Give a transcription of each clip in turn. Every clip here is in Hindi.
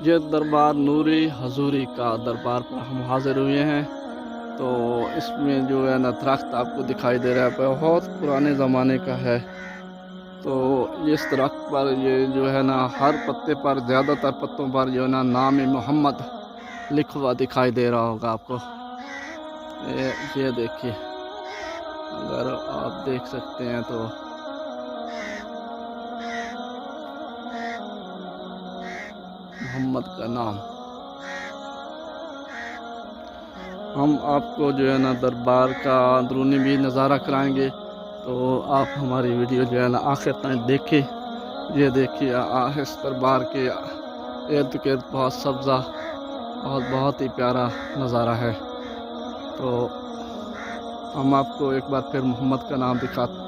ये दरबार नूरी हजूरी का दरबार पर हम हाजिर हुए हैं। तो इसमें जो है ना दरख्त आपको दिखाई दे रहा है, बहुत पुराने ज़माने का है। तो इस दरख्त पर ये जो है ना हर पत्ते पर, ज़्यादातर पत्तों पर जो है ना नाम मोहम्मद लिखा हुआ दिखाई दे रहा होगा आपको। ये देखिए, अगर आप देख सकते हैं तो मोहम्मद का नाम। हम आपको जो है ना दरबार का अंदरूनी भी नज़ारा कराएंगे, तो आप हमारी वीडियो जो है ना आखिर तक देखें। ये देखिए, इस दरबार के इर्द गिर्द बहुत सब्ज़ा और बहुत ही प्यारा नज़ारा है। तो हम आपको एक बार फिर मोहम्मद का नाम दिखाते।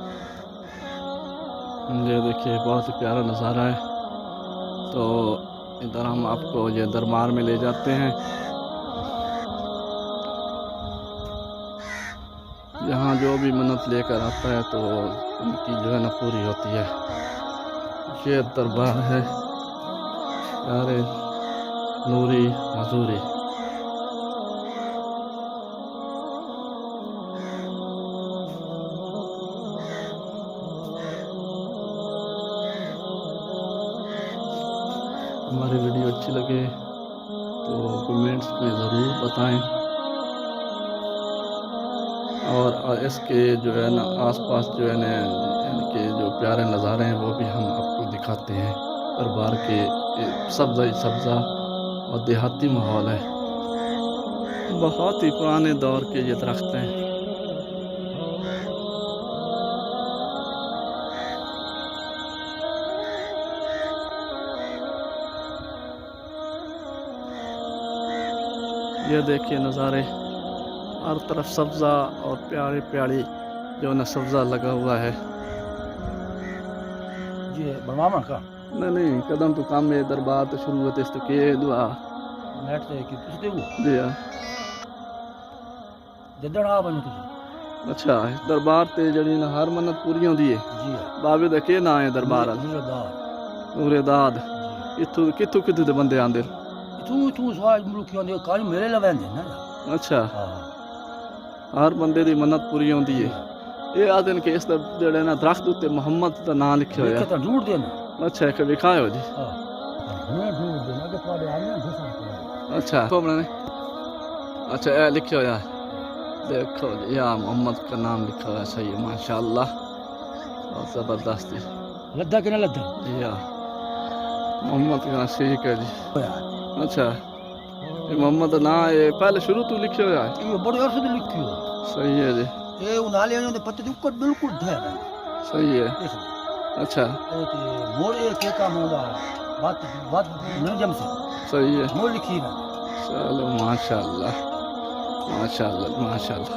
ये देखिए, बहुत ही प्यारा नज़ारा है। तो इधर हम आपको ये दरबार में ले जाते हैं, यहाँ जो भी मन्नत लेकर आता है तो उनकी जो है ना पूरी होती है। ये दरबार है प्यारे नूरी हजूरी। हमारी वीडियो अच्छी लगे तो कमेंट्स में ज़रूर बताएं, और इसके जो है ना आसपास जो है ना इनके जो प्यारे नज़ारे हैं वो भी हम आपको दिखाते हैं। दरबार के सब्ज़ा ही सब्ज़ा और देहाती माहौल है। बहुत ही पुराने दौर के ये दरख्त हैं। ये देखिए नज़ारे, हर तरफ सब्ज़ा और प्यारे प्यारी जो ना सब्ज़ा लगा हुआ है। ये बनवामा का नहीं, कदम तो काम में दरबार तो शुरू होते तो के दुआ नेट से कि तुझे वो जी हाँ। जदड़ आ बनो तुझे। अच्छा, दरबार ते जड़ी ना हर मन्नत पूरी होंदी है। जी हां, बाबे दा के नाम है दरबार दा? नूरदार। नूरेदाद। जी इत्थों कित्थों दे बंदे आंदे? तू साज मुल्क आंदे काल मेले लवेंदे ना। अच्छा, हां, हर बंदे दी मन्नत पूरी होंदी है। ये आदन के इस जड़े ना दरख्त उत्ते मोहम्मद दा नाम लिखिया होया। तो ढूंढ देना। अच्छा, एक विखायो जी। हां, हुने ढूंढ देना के थोड़े आ ना घुसा। अच्छा, तो हमने अच्छा ये लिखिया होया, देखो जी, या मोहम्मद का नाम लिखा हुआ है। सही है, माशाअल्लाह, बहुत ज़बरदस्त है। लद्दा के ना लद्दा जी हाँ, मोहम्मद का ठीक है जी। अच्छा, ये मोहम्मद ना ये पहले शुरू तो लिखे हुआ है। ये बड़े अर्थ से लिखियो। सही है जी। ये उनाले ने पत्ते ऊपर बिल्कुल धे है। सही है। अच्छा, ये मोर ये के काम होगा बात न जम से सही है। मोर लिखी ना। चलो माशाअल्लाह, माशाअल्लाह, माशाअल्लाह।